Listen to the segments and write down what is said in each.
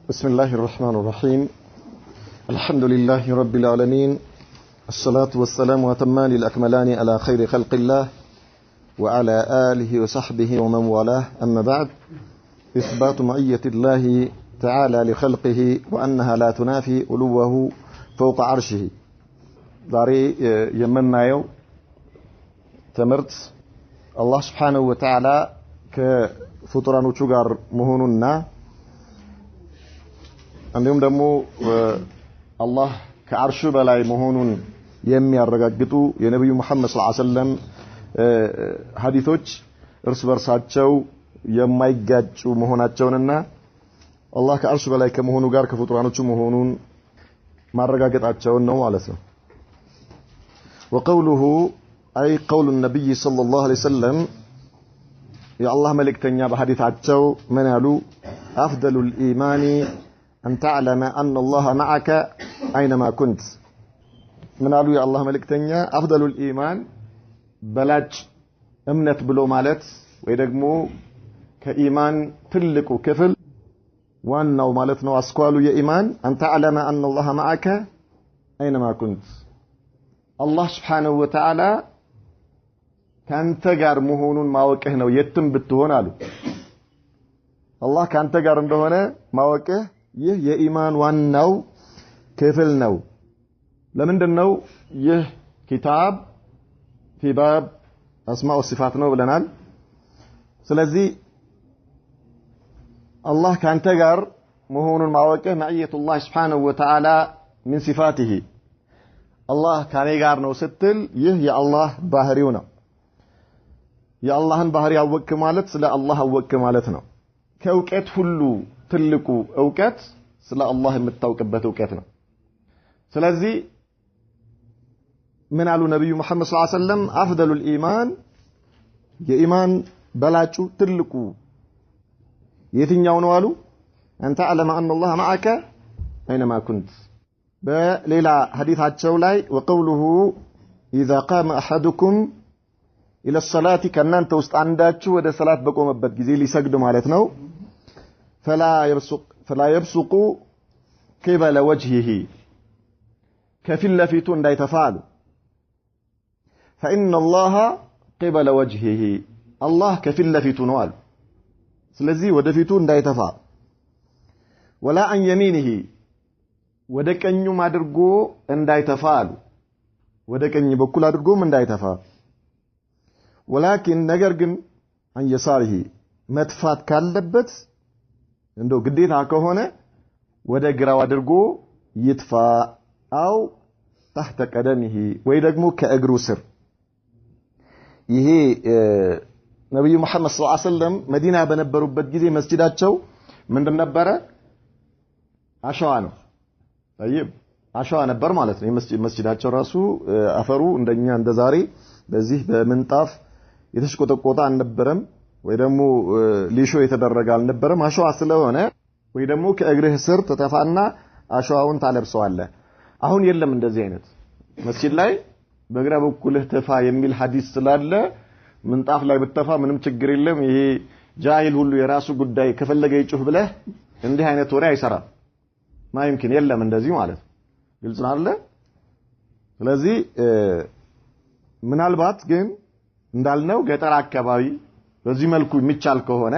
بسم الله الرحمن الرحيم الحمد لله رب العالمين الصلاة والسلام وتمان الأكملان على خير خلق الله وعلى آله وصحبه ومن والاه أما بعد إثبات معية الله تعالى لخلقه وأنها لا تنافي علوه فوق عرشه داري يمنا يو تمرت الله سبحانه وتعالى كفطران وشجار مهوننا عندهم دمو الله كعرش بلاي مهونون يمي الرجاجتو يا نبي محمد صلى الله عليه وسلم حديثوች እርስ በርሳቸው የማይጋጩ መሆናቸውንና አላህ ከአርሽ በላይ ከመሆኑ ጋር ከፍጡራኖቹ መሆኑን ማረጋገጣቸውን ነው ማለት ነው። وقوله أي قول النبي صلى الله عليه وسلم يا الله ملكتኛ በሐዲታቸው ምን ያሉ أفضل الإيمان أن تعلم أن الله معك أينما كنت من قالوا يا الله ملكتنيا أفضل الإيمان بلاج أمنت بلو مالت ويدقمو كإيمان تلقو كفل وأنه مالتنا وأسكوالو يا إيمان أن تعلم أن الله معك أينما كنت الله سبحانه وتعالى كان تقار مهون ما وكهنا ويتم بالتهون الله كان تقار مهون ما وكه ይህ የኢማን ዋናው ክፍል ነው። ለምንድነው ይህ ኪታብ في باب اسماء والصفات ነው ብለናል። ስለዚህ አላህ ካንተ ጋር መሆኑን ማወቅ ማዕየቱላህ Subhanahu Wa Ta'ala من صفاته አላህ ካኔ ጋር ነው ስትል ይህ የአላህ ባህሪው ነው። የአላህን ባህሪ አወቅ ማለት ስለ አላህ አወቅ ማለት ነው። ከእውቀት ሁሉ ትልቁ እውቀት ስለ አላህ የምታውቅበት እውቀት ነው። ስለዚህ ምን አሉ ነብዩ መሐመድ ሰለላሁ ዐለይሂ ወሰለም አፍደሉል ኢማን የኢማን በላጩ ትልቁ የትኛው ነው አሉ አንተ አለማ ان الله معك اينما كنت በሌላ ሐዲታቸው ላይ وقوله اذا قام احدكم الى الصلاه ከናንተ ውስጥ አንዳችሁ ወደ ሰላት በቆመበት ጊዜ ሊሰግድ ማለት ነው فلا يبصق قبل وجهه كفل فيتو እንዳይ ተፋሉ فإن الله قبل وجهه الله كفل فيتو ነው አሉ። ስለዚህ ወደ ፊቱ እንዳይ ተፋ ولا عن يمينه ወደ ቀኙም አድርጎ እንዳይ ተፋሉ ወደ ቀኝ በኩል አድርጎም እንዳይ ተፋ ولكن ነገር ግን عن يساره መጥፋት ካለበት እንደው ግዴታ ከሆነ ወደ ግራው አድርጎ ይጥፋ አው تحت قدمه ወይ ደግሞ ከእግሩ ስር። ይሄ ነብዩ መሐመድ ሰለላሁ ዐለይሂ ወሰለም መዲና በነበሩበት ጊዜ መስጂዳቸው ምንድን ነበረ? አሸዋ ነው። طيب አሸዋ ነበር ማለት ነው። መስጂዳቸው ራሱ አፈሩ እንደኛ እንደዛሬ በዚህ በምንጣፍ የተሽቆጠቆጠ አልነበረም። ወይ ደግሞ ሊሾ የተደረገ አልነበረም። አሸዋ ስለሆነ ወይ ደግሞ ከእግርህ ስር ተተፋና አሸዋውን ታለብሰዋለህ። አሁን የለም እንደዚህ አይነት መስጂድ ላይ በግራ በኩልህ ተፋ የሚል ሐዲስ ስላለ ምንጣፍ ላይ ብትተፋ ምንም ችግር የለም። ይሄ ጃሂል ሁሉ የራሱ ጉዳይ ከፈለገ ይጩህ ብለህ እንዲህ አይነት ወሬ አይሰራም። ማይምኪን የለም እንደዚህ ማለት ግልጽ ነው አይደል? ስለዚህ ምናልባት ግን እንዳልነው ገጠር አካባቢ በዚህ መልኩ የሚቻል ከሆነ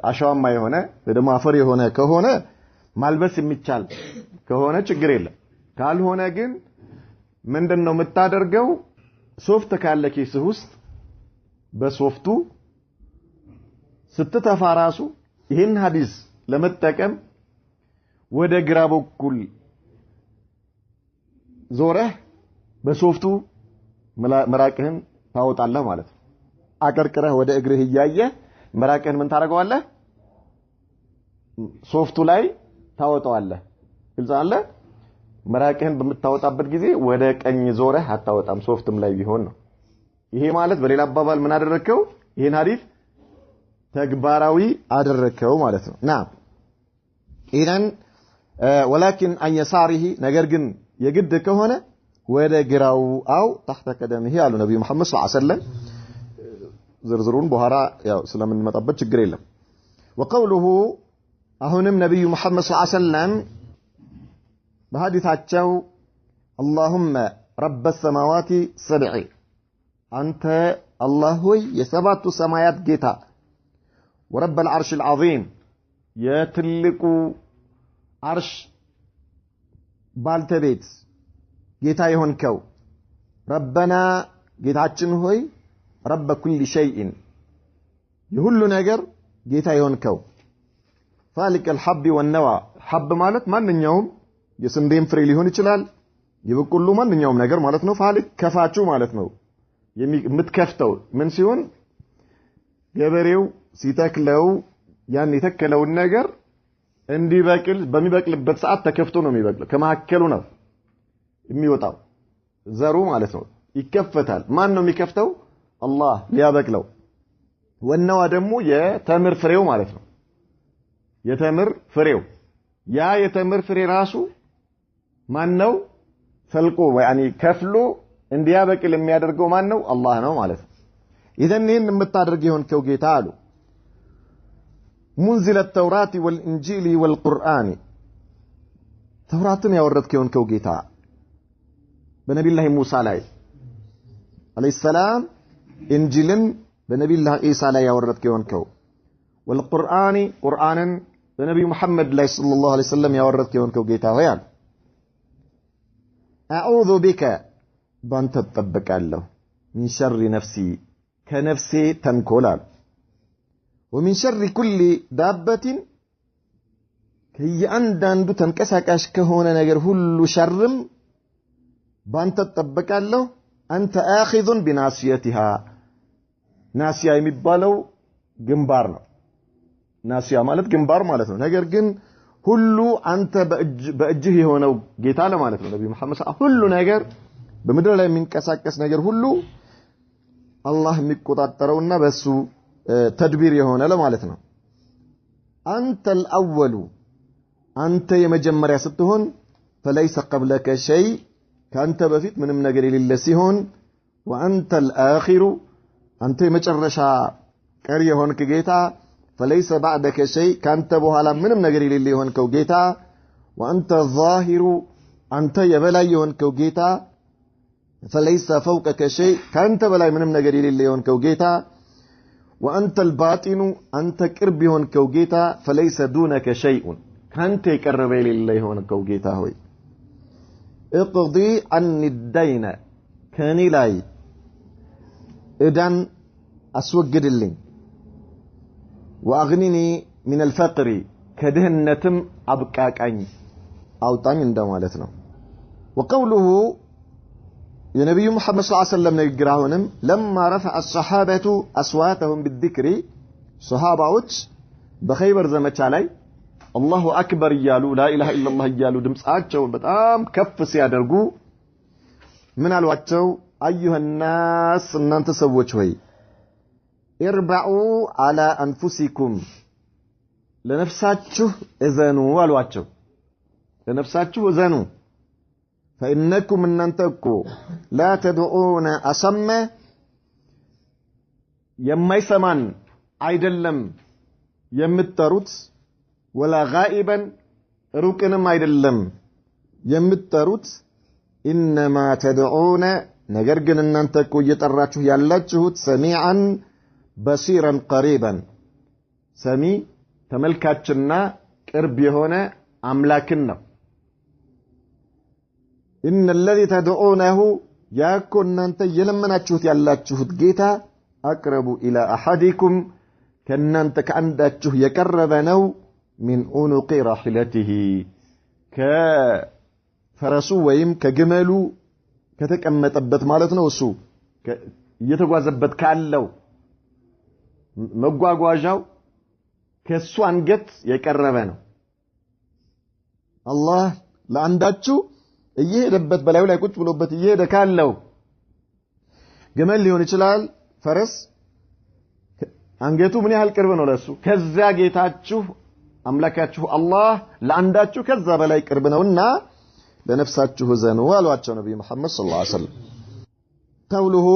አሸዋማ የሆነ ወይ ደግሞ አፈር የሆነ ከሆነ ማልበስ የሚቻል ከሆነ ችግር የለም። ካልሆነ ግን ምንድነው የምታደርገው? ሶፍት ካለ ኪስህ ውስጥ በሶፍቱ ስትተፋ ራሱ ይህን ሐዲስ ለመጠቀም ወደ ግራ በኩል ዞረህ በሶፍቱ መራቅህን ታወጣለህ ማለት ነው። አቀርቅረህ ወደ እግርህ እያየህ መራቅህን ምን ታደርገዋለህ? ሶፍቱ ላይ ታወጣዋለህ። ግልጽ አለ? መራቅህን በምታወጣበት ጊዜ ወደ ቀኝ ዞረህ አታወጣም፣ ሶፍትም ላይ ቢሆን ነው። ይሄ ማለት በሌላ አባባል ምን አደረከው? ይሄን ሐዲስ ተግባራዊ አደረከው ማለት ነው። ናም ኢዳን ولكن عن يساره ነገር ግን የግድ ከሆነ ወደ ግራው አው تحت قدمه አሉ ነብዩ መሐመድ ሰለላሁ ዐለይሂ ወሰለም። ዝርዝሩን በኋላ ያው ስለምንመጣበት ችግር የለም። وقوله አሁንም ነብዩ መሐመድ ሰለላሁ ዐለይሂ ወሰለም በሐዲታቸው اللهم رب السماوات السبع አንተ አላህ ሆይ የሰባቱ ሰማያት ጌታ ورب العرش العظيم የትልቁ አርሽ ባልተቤት ጌታ የሆንከው ረበና ጌታችን ሆይ ረብ ኩል ሸይء የሁሉ ነገር ጌታ የሆንከው ፋሊቅ الحب والنوى حب ማለት ማንኛውም የስንዴም ፍሬ ሊሆን ይችላል የበቆሎ ማንኛውም ነገር ማለት ነው ፋሊቅ ከፋቹ ማለት ነው የምትከፍተው ምን ሲሆን ገበሬው ሲተክለው ያን የተከለውን ነገር እንዲበቅል በሚበቅልበት ሰዓት ተከፍቶ ነው የሚበቅለው ከመሐከሉ ነው የሚወጣው ዘሩ ማለት ነው ይከፈታል ማን ነው የሚከፍተው አላህ ሊያበቅለው ወነዋ ደግሞ የተምር ፍሬው ማለት ነው የተምር ፍሬው ያ የተምር ፍሬ ራሱ ማን ነው ፈልቆ يعني ከፍሎ እንዲያበቅል የሚያደርገው ማን ነው አላህ ነው ማለት ነው ኢዘን ይሄን የምታደርግ የሆንከው ጌታ አሉ منزل التوراة والإنجيل والقرآن ተውራትን ያወረድከው የሆንከው ጌታ በነብዩላህ ሙሳ ላይ አለይሂ ሰላም ኢንጂልን በነብዩላህ ኢሳ ላይ ያወረድከው የሆንከው والقرآن ቁርአንን በነብዩ መሐመድ ላይ ሰለላሁ ዐለይሂ ወሰለም ያወረድከው የሆንከው ጌታ ሆይ አሉ أعوذ بك بانت تطبقالله من شر نفسي كنفسي تنكولال ومن شر كل دابة كي عندندو تنكساكاش كهونا نجر هلو شرم بانت تطبقالله أنت آخذ بناسيتها ناسيا يمبالو جنبارنا ناسيا مالت جنبار مالتنا نجر جن ሁሉ አንተ በእጅህ የሆነው ጌታ ለማለት ነው ነብዩ መሐመድ ሁሉ ነገር በመድረክ ላይ የሚንቀሳቀስ ነገር ሁሉ አላህ የሚቆጣጠረውና በሱ ተድቢር የሆነ ለማለት ነው አንተ الأول አንተ የመጀመሪያ ስትሆን فليس قبلك شيء ካንተ በፊት ምንም ነገር የሌለ ሲሆን وانت الآخر አንተ የመጨረሻ ቀሪ የሆንክ ጌታ فليس بعدك شيء كانت بوهلا منم نجري للي يهونكو جيتا وأنت الظاهر أنت يبلاي يهونكو جيتا فليس فوقك شيء كانت بلاي منم نجري للي يهونكو جيتا وأنت الباطن أنت كرب يهونكو جيتا فليس دونك شيء كانت يكرب للي يهونكو جيتا هوي اقضي عني الدين كاني لاي إذن أسوجد اللين وأغنني من الفقر كدهنتم أبقاك أني أو طاني اندمالتنا وقوله يا نبي محمد صلى الله عليه وسلم نقراهنم لما رفع الصحابة أصواتهم بالذكر صحابة بخيبر زمت علي الله أكبر يالو لا إله إلا الله يالو دمس آتشو بتام كف سيادرقو من الواتشو أيها الناس نانت سووشوي اربعوا على أنفسكم لنفساتشو إذنوا والواتشو لنفساتشو إذنوا فإنكم من ننتقوا لا تدعون أصم يما يسمان عيدلم يمتروت ولا غائبا ركنم عيدلم يمتروت إنما تدعون نجرجن أن ننتقوا يتراتشو يالاتشو سميعا بصيرا قريبا سمي تملكاتشنا قرب هنا أملاكنا إن الذي تدعونه يكون أنت يلمنا تشوت يلا تشوت جيتا أقرب إلى أحدكم كأن أنت كأنك تشوت يقرب نو من عنق راحلته كفرسو ويم كجمالو كتكمت أبت مالتنا وسو يتغازبت كالو መጓጓዣው ከሱ አንገት የቀረበ ነው አላህ ለአንዳችሁ እየሄደበት በላዩ ላይ ቁጭ ብሎበት እየሄደ ካለው ገመል ሊሆን ይችላል ፈረስ አንገቱ ምን ያህል ቅርብ ነው ለሱ ከዛ ጌታችሁ አምላካችሁ አላህ ለአንዳችሁ ከዛ በላይ ቅርብ ነውና ለነፍሳችሁ ዘኑ አሏቸው ነብዩ መሐመድ ሰለላሁ ዐለይሂ ወሰለም قوله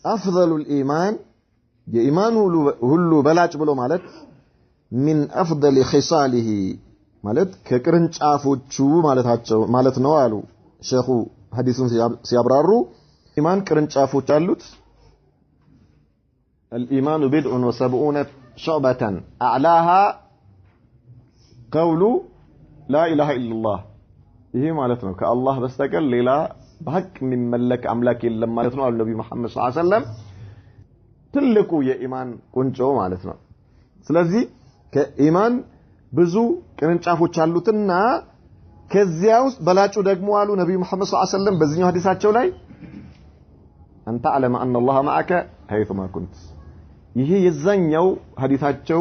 أفضل الإيمان የኢማን ሁሉ በላጭ ብሎ ማለት من أفضل خصاله ማለት ከቅርንጫፎቹ ማለት ነው አሉ ሼኹ ሐዲሱን ሲያብራሩ ኢማን ቅርንጫፎች አሉት الإيمان بضع وسبعون شعبة أعلاها قول لا إله إلا الله ይሄ ማለት ነው ከአላህ በስተቀር ሌላ በሐቅ የሚመለክ አምላክ የለም ማለት ነው አሉ ነብዩ መሐመድ ሰለላሁ ዐለይሂ ወሰለም ትልቁ የኢማን ቁንጮ ማለት ነው ስለዚህ ከኢማን ብዙ ቅርንጫፎች አሉትና ከዚያ ውስጥ በላጩ ደግሞ አሉ ነብዩ መሐመድ ሰለላሁ ዐለይሂ ወሰለም በዚህኛው ሐዲሳቸው ላይ አንተ ዓለመ አን الله معك حيثما كنت ይሄ የዛኛው ሐዲሳቸው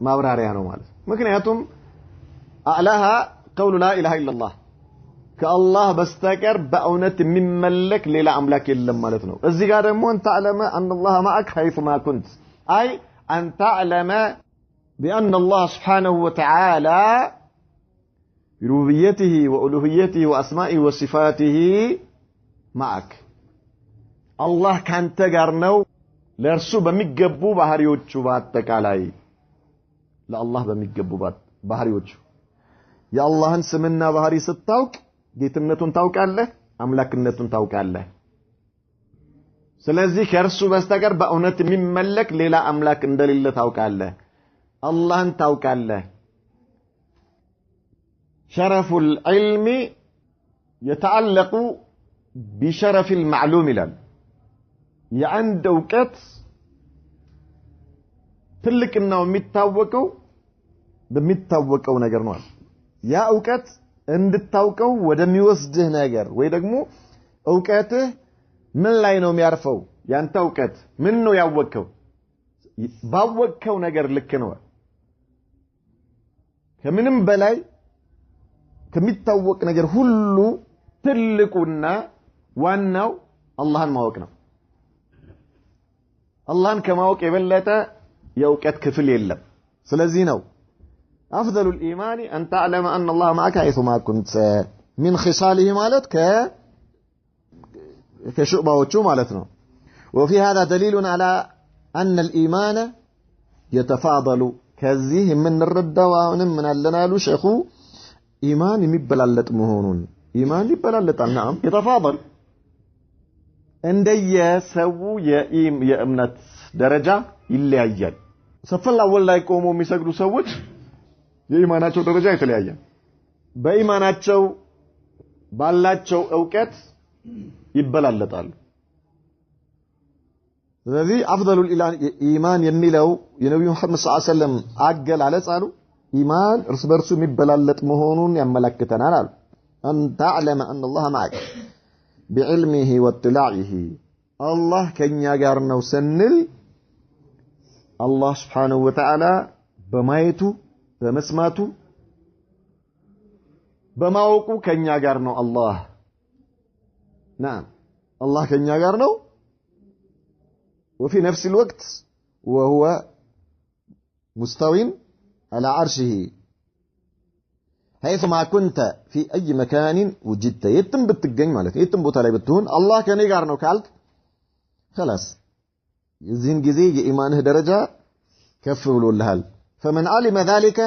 ማብራሪያ ነው ማለት ምክንያቱም አዕላሃ قول لا إله إلا الله كالله بستكر بأونت من ملك ليلا أملاك إلا مالتنا الزيقار أن تعلم أن الله معك حيثما كنت أي أن تعلم بأن الله سبحانه وتعالى بربوبيته وألوهيته وأسمائه وصفاته معك الله كان تقرنو لرسو بمقبو بحريوچو باتك علي لا الله بمقبو بحريوچو يا الله سمنا بحري ستاوك ጌትነቱን ታውቃለህ አምላክነቱን ታውቃለህ ስለዚህ ከርሱ በስተቀር በእውነት የሚመለክ ሌላ አምላክ እንደሌለ ታውቃለህ አላህን ታውቃለህ شرف العلم يتعلق بشرف المعلوم ይላል የአንድ ዕውቀት ትልቅናው የሚታወቀው በሚታወቀው ነገር ነው ያ ዕውቀት እንድታውቀው ወደሚወስድህ ነገር ወይ ደግሞ ዕውቀትህ ምን ላይ ነው የሚያርፈው ያንተ ዕውቀት ምን ነው ያወቀው ባወቀው ነገር ልክ ነው ከምንም በላይ ከሚታወቅ ነገር ሁሉ ትልቁና ዋናው አላህን ማወቅ ነው አላህን ከማወቅ የበለጠ የዕውቀት ክፍል የለም ስለዚህ ነው أفضل الإيمان أن تعلم أن الله معك حيثما كنت من خصاله مالت كشؤبة وشو مالتنا وفي هذا دليل على أن الإيمان يتفاضل كذيه من الردة ومن اللنال شيخو إيمان يمبلالت مهونون إيمان يبلالت نعم يتفاضل عندي يسوو يا أمنت درجة اللي أجل سفل أول لا يقوموا ميساقلوا سووش የኢማናቸው ደረጃ የተለያየ በኢማናቸው ባላቸው ዕውቀት ይበላለጣሉ ስለዚህ أفضل الإيمان የሚለው የነብዩ መሐመድ ሰለላሁ ዐለይሂ ወሰለም አገላለጽ አሉ ኢማን እርስ በርሱ የሚበላለጥ መሆኑን ያመለክተናል አሉ أن تعلم أن الله معك بعلمه واطلاعه الله ከኛ ጋር ነው ስንል አላህ Subhanahu Wa Ta'ala በማየቱ በመስማቱ በማወቁ ከኛ ጋር ነው አላህ نعم الله ከኛ ጋር ነው وفي نفس الوقت وهو مستوٍ على عرشه حيثما كنت في أي مكان وجدت يتم بتገኝ ማለት የትም ቦታ ላይ ብትሆን አላህ ከኔ ጋር ነው ካልክ خلاص የዚህን ጊዜ የኢማንህ ደረጃ ከፍ ብሎልሃል فمن علم ذلك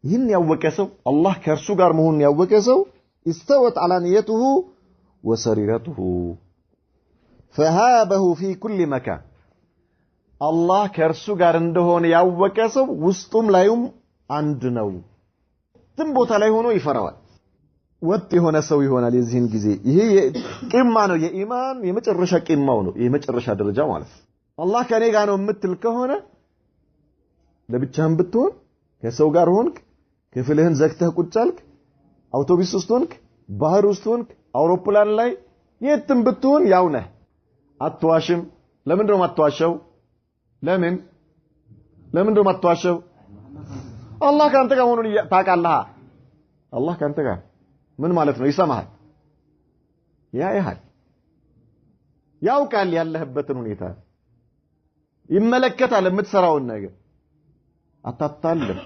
ይህን ያወቀ ሰው አላህ ከእርሱ ጋር መሆኑን ያወቀ ሰው استوت علانيته وسريرته فهابه في كل مكان الله ከእርሱ ጋር እንደሆነ ያወቀ ሰው ውስጡም ላይም አንድ ነው ትም ቦታ ላይ ሆኖ ይፈራዋል ወጥ የሆነ ሰው ይሆናል የዚህን ጊዜ ይሄ ቂማ ነው የኢማን የመጨረሻ ቂማው ነው የመጨረሻ ደረጃ ማለት አላህ ከኔ ጋር ነው የምትል ከሆነ ለብቻህም ብትሆን ከሰው ጋር ሆንክ ክፍልህን ዘግተህ ቁጭ አልክ አውቶቡስ ውስጥ ሆንክ ባህር ውስጥ ሆንክ አውሮፕላን ላይ የትም ብትሆን ያው ነህ አትዋሽም ለምን ነው ማትዋሸው ለምን ነው ማትዋሸው አላህ ካንተ ጋር ሆኖ ታውቃለህ አላህ ካንተ ጋር ምን ማለት ነው ይሰማሃል ያያል ያውቃል ያለህበትን ሁኔታ ይመለከታል የምትሰራውን ነገር አታታልም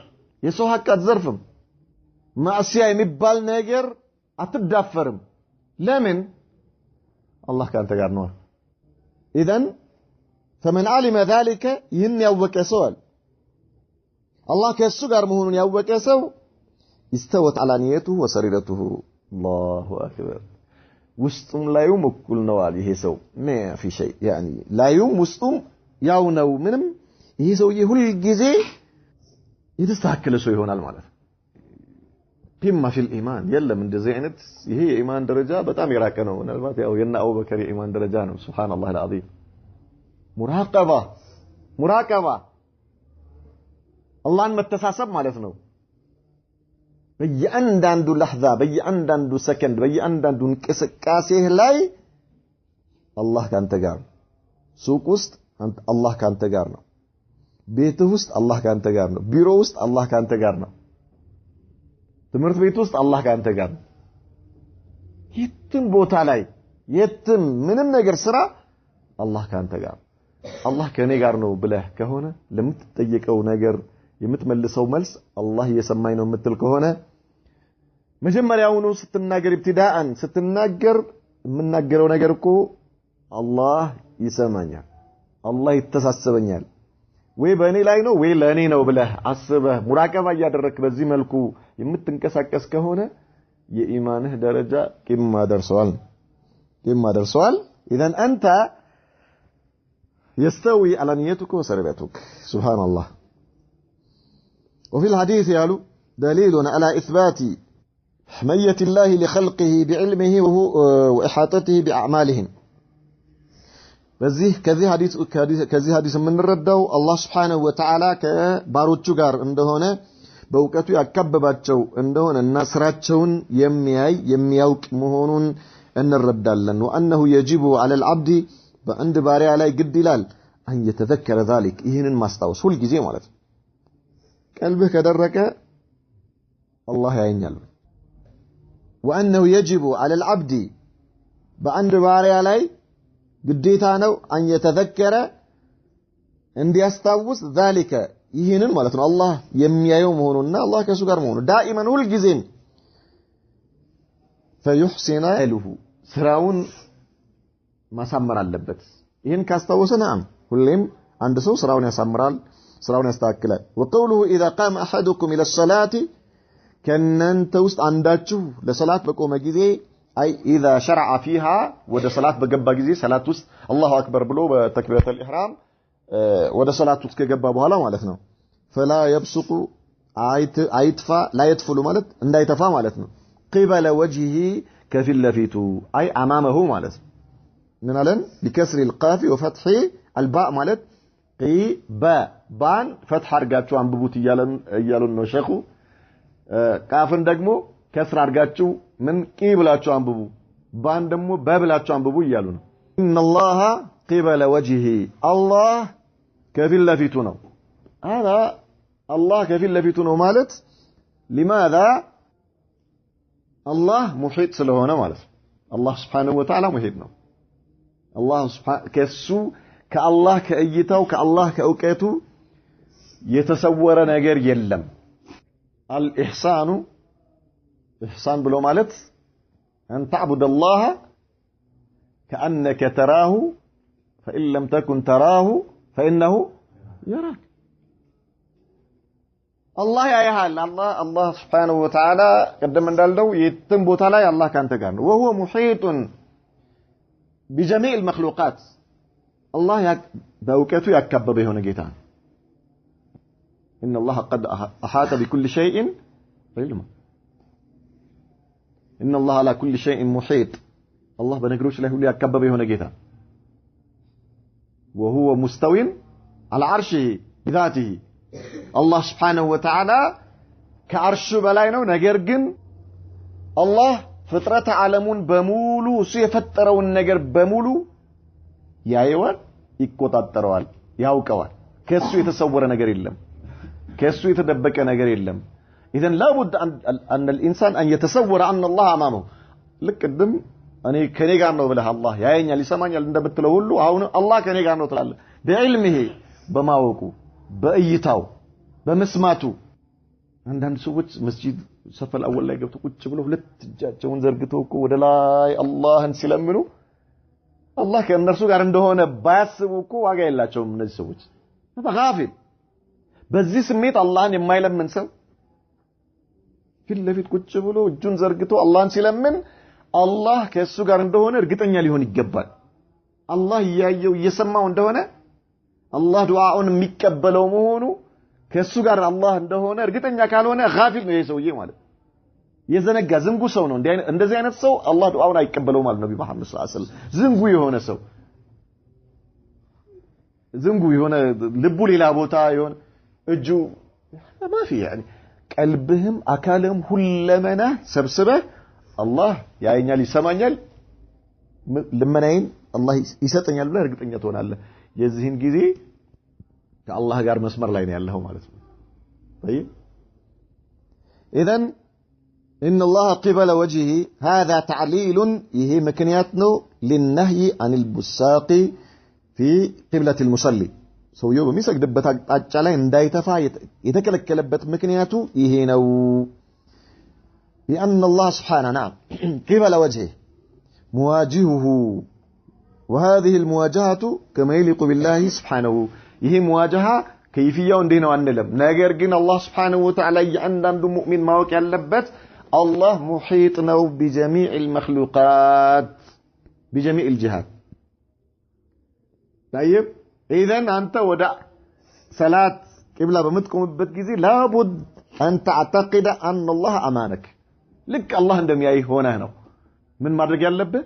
የሰው ሐቅ አትዘርፍም ማዕሲያ የሚባል ነገር አትዳፈርም ለምን አላህ ካንተ ጋር ነው اذا فمن علم ذلك ይህን ያወቀ ሰው الله كسو ጋር መሆኑን ያወቀ ሰው استوت على نيته وسريرته الله اكبر ውስጡም ላዩም እኩል ነው አለ ይሄ ሰው ما في شيء يعني ላዩም ውስጡም ያው ነው ምንም ይሄ ሰውዬ ሁሉ ጊዜ የተስተካከለ ሰው ይሆናል ማለት ነው ቢማ في الايمان የለም እንደዚህ አይነት ይሄ የኢማን ደረጃ በጣም የራቀ ነው ምናልባት ያው የና አቡበከር የኢማን ደረጃ ነው ሱብሃንአላህ العظيم ሙራቀባ አላህን መተሳሰብ ማለት ነው በየአንዳንዱ ለሕዛ በየአንዳንዱ ሰከንድ በየአንዳንዱ እንቅስቃሴ ላይ አላህ ካንተ ጋር ነው ሱቅ ውስጥ አላህ ካንተ ጋር ነው ቤት ውስጥ አላህ ካንተ ጋር ነው ቢሮ ውስጥ አላህ ካንተ ጋር ነው ትምህርት ቤት ውስጥ አላህ ካንተ ጋር ነው የትም ቦታ ላይ የትም ምንም ነገር ስራ አላህ ካንተ ጋር አላህ ከኔ ጋር ነው ብለህ ከሆነ ለምትጠየቀው ነገር የምትመልሰው መልስ አላህ እየሰማኝ ነው የምትል ከሆነ መጀመሪያውኑ ስትናገር ኢብቲዳአን ስትናገር የምናገረው ነገር እኮ አላህ ይሰማኛል አላህ ይተሳሰበኛል ወይ በእኔ ላይ ነው ወይ ለእኔ ነው ብለህ አስበህ ሙራቀባ እያደረክ በዚህ መልኩ የምትንቀሳቀስ ከሆነ የኢማንህ ደረጃ ቂማ ደርሷል اذا انت يستوي على نيتك وسريرتك سبحان الله وفي الحديث يالو دليل على إثبات حمية الله لخلقه بعلمه وإحاطته بأعمالهم كذي حديث من الردو الله سبحانه وتعالى كباروتشو غار اندهونه بوقتو يكبباتشو اندهونه الناسراتشون يمياوك مهونون ان الردالن وأنه يجب على العبد بأند باري علي قد دلال أن يتذكر ذلك إهن ما استوس هو الجزي مالت قلبه كدرك الله يعينيال وأنه يجب على العبد بأند باري علي قديتا نو أن يتذكر أن يستوس ذلك ይህንን ማለት ነው አላህ የሚያየው መሆኑና አላህ ከሱ ጋር መሆኑ ዳኢማ ሁሉ ጊዜም فيحسن له ስራውን ማሳመር አለበት ይሄን ካስተዋወሰ نعم ሁሌም አንድ ሰው ስራውን ያሳምራል ስራውን ያስተካክላል وقوله اذا قام احدكم الى الصلاه ከነንተ ውስጥ አንዳችሁ ለሰላት በቆመ ጊዜ አይ اذا شرع فيها ወደ ሰላት በገባ ጊዜ ሰላት ውስጥ አላሁ አክበር ብሎ በተክቢረተ الإحرام ወደ ሰላት ውስጥ ከገባ በኋላ ማለት ነው فلا يبصق አይጥፋ لا يدفل ማለት እንዳይተፋ ማለት ነው قبل وجهه كفل لفيته اي امامه ማለት من علن بكسر القاف وفتح الباء ማለት ባን فتح አርጋችሁ አንብቡት እያሉን ነው ሸኹ ቃፍን ደግሞ ከስር አርጋችሁ ምን ብላችሁ አንብቡ ባን ደግሞ በብላችሁ አንብቡ እያሉ ነው ان الله قبل وجهه الله كفل لفيته ነው هذا الله كفل لفيته ነው ማለት لماذا الله محيط ስለሆነ ማለት الله سبحانه وتعالى محيط ነው الله سبحانه ከሱ ከአላህ ከእይታው ከአላህ ከእውቀቱ የተሰወረ ነገር የለም الإحسان إحسان ብሎ ማለት أن تعبد الله كأنك تراه فإن لم تكن تراه فإنه يراك الله ያያል الله سبحانه وتعالى ቀደም እንዳልነው የትም ቦታ ላይ አላህ ካንተ ጋር ነው وهو محيط بجميع المخلوقات الله በእውቀቱ ያከበበ የሆነ ጌታ إن الله قد أحاط بكل شيء علما إن الله على كل شيء محيط الله በነገሮች ላይ ሁሉ ያከበበ የሆነ ጌታ وهو مستوٍ على عرشه بذاته الله سبحانه وتعالى كعرش በላይ ነው ነገር ግን الله ፍጥረት ዓለሙን በሙሉ እሱ የፈጠረውን ነገር በሙሉ ያየዋል ይቆጣጠረዋል ያውቀዋል ከሱ የተሰወረ ነገር የለም ከሱ የተደበቀ ነገር የለም اذا لابد ان الانسان ان يتصور ان الله امامه ለቅድም እኔ ከኔ ጋር ነው ብለህ አላህ ያየኛል ይሰማኛል እንደምትለው ሁሉ አሁን አላህ ከኔ ጋር ነው ትላለህ በዕልምህ በማወቁ በእይታው በመስማቱ አንዳንድ ሰዎች መስጂድ ሰፈል አወል ላይ ገብተው ቁጭ ብለው ሁለት እጃቸውን ዘርግተው እኮ ወደ ላይ አላህን ሲለምኑ አላህ ከእነርሱ ጋር እንደሆነ ባያስቡ እኮ ዋጋ የላቸውም እነዚህ ሰዎች ተጋፊል በዚህ ስሜት አላህን የማይለምን ሰው ፊት ለፊት ቁጭ ብሎ እጁን ዘርግቶ አላህን ሲለምን አላህ ከሱ ጋር እንደሆነ እርግጠኛ ሊሆን ይገባል። አላህ ያየው እየሰማው እንደሆነ አላህ ዱዓውን የሚቀበለው መሆኑ ከሱ ጋር አላህ እንደሆነ እርግጠኛ ካልሆነ ጋፊል ነው የሰውዬ ማለት የዘነጋ ዝንጉ ሰው ነው። እንደዚህ አይነት ሰው አላህ ዱዓውን አይቀበለው ማለት ነብዩ መሐመድ ሰለላሁ ዐለይሂ ወሰለም ዝንጉ የሆነ ሰው ዝንጉ የሆነ ልቡ ሌላ ቦታ የሆነ እጁ ማፊ يعني ቀልብህም አካልህም ሁለመና ሰብስበህ አላህ ያየኛል ይሰማኛል ልመናዬን አላህ ይሰጠኛል ብለህ እርግጠኛ ትሆናለህ። የዚህን ጊዜ ከአላህ ጋር መስመር ላይ ነው ያለው ማለት ነው። طيب اذا ان الله قبل وجهه هذا تعليل ይሄ ምክንያት ነው للنهي عن البصاق في قبلة المصلي ሰውየው በሚሰግድበት አቅጣጫ ላይ እንዳይተፋ የተከለከለበት ምክንያቱ ይሄ ነው። لأن الله سبحانه نعم قبل وجهه مواجهه وهذه المواجهة كما يليق بالله سبحانه ይሄ مواجهة كيفية እንዴ ነው አንልም። ነገር ግን አላህ سبحانه وتعالى እያንዳንዱ ሙእሚን ማወቅ ያለበት الله محيط ነው بجميع المخلوقات بجميع الجهات. طيب اذا انت ودا صلاه قبلة በምትቆምበት ጊዜ لابد ان تعتقد ان الله امامك ልክ አላህ እንደሚያይ ሆነህ ነው ምን ማድረግ ያለብህ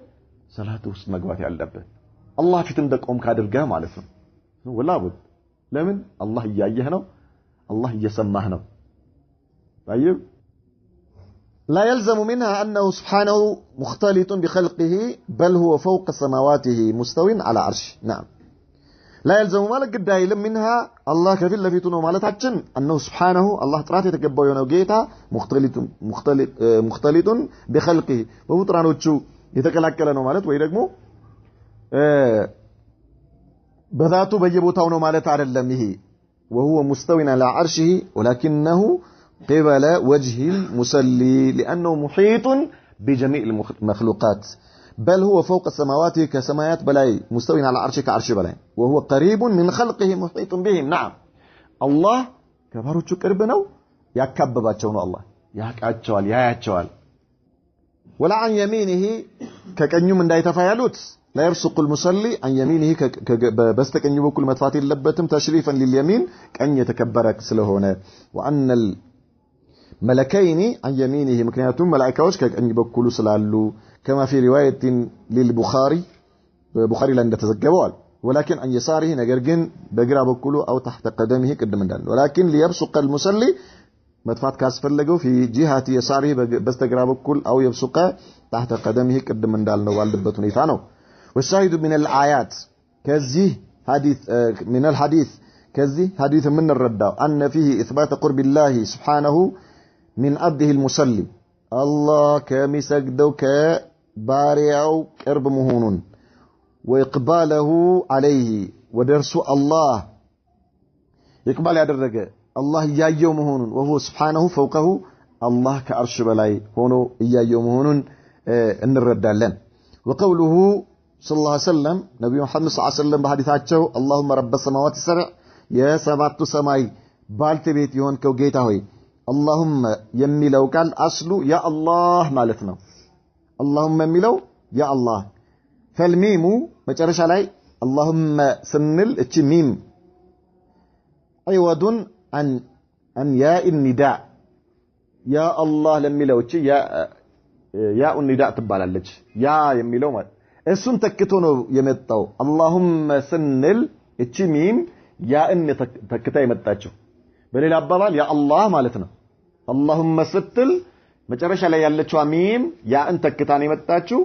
ሰላት ውስጥ መግባት ያለብህ አላህ ፊት እንደቆምክ አድርገህ ማለት ነው። ወላሂ ለምን አላህ እያየህ ነው አላህ እየሰማህ ነው። طيب لا يلزم منها أنه سبحانه مختلط بخلقه بل هو فوق سماواته مستوٍ على عرشه. نعم لا يلزم مالك قد منها الله كفيل لفيتونه مالتاችን أنه سبحانه الله ጥራት የተገባው የሆነው ጌታ مختلط بخلقه በፍጥረቶቹ የተቀላቀለ ነው ማለት ወይ ደግሞ በዛቱ በየቦታው ነው ማለት አይደለም። ይሄ وهو مستوٍ على عرشه ولكنه قبل وجه المصلي لأنه محيط بجميع المخلوقات بل هو فوق السماوات كسماوات بلاي مستوٍ على عرشه كعرش بلاي وهو قريب من خلقه محيط بهم. نعم الله كباروቹ ቅርብ ነው ያካበባቸው ነው አላህ ያቃቸዋል ያያቸዋል። ولا عن يمينه ከቀኙም እንዳይተፋ ያሉት لا يرسق المصلي عن يمينه በስተቀኙ በኩል መጥፋት የለበትም تشريفا لليمين ቀኝ የተከበረክ ስለሆነ وأن ملكين عن يمينه ምክንያቱም መላእክቶች ከቀኝ በኩል ስላሉ كما في روايه للبخاري بخاري ላይ እንደተዘገበዋል ولكن عن يساره ነገር ግን በግራ በኩሉ او تحت قدمه ቅድም እንዳለ ولكن ليبصق المصلي መጥፋት ካስፈለገው في جهه يساره በስተግራ በኩል او يبصق تحت قدمه ቅድም እንዳልነው ባለበት ሁኔታ ነው። والشاهد من الآيات كذي حديث من الحديث كذي حديث من الرداء أن فيه إثبات قرب الله سبحانه من عبده المصلي الله كمسجدو كبارعو قرب مهون وإقباله عليه ودرس الله إقبال يدرج الله يايو مهون وهو سبحانه فوقه الله كعرش بلاي هونو يايو مهون ان الردالن. وقوله صلى الله عليه وسلم نبي محمد صلى الله عليه وسلم بحديثاته اللهم رب السماوات السبع يا سبعة سماي بالتبيت يهونكو ጌታ ሆይ اللهم የሚለው ቃል አስሉ ያ አላህ ማለት ነው። اللهم የሚለው ያ አላህ ፈልሚሙ መጨረሻ ላይ اللهم ስንል እቺ ሚም عوض عن ياء النداء ያ አላህ ለሚለው እቺ ያ النداء ትባላለች። ያ የሚለው ማለት እሱን ተክቶ ነው የመጣው። اللهم ስንል እቺ ሚም ያእን ተክታ የመጣችው በሌላ አባባል ያ አላህ ማለት ነው። اللهم ስትል መጨረሻ ላይ ያለችው ሚም ያእን ተክታ ነው የመጣችው።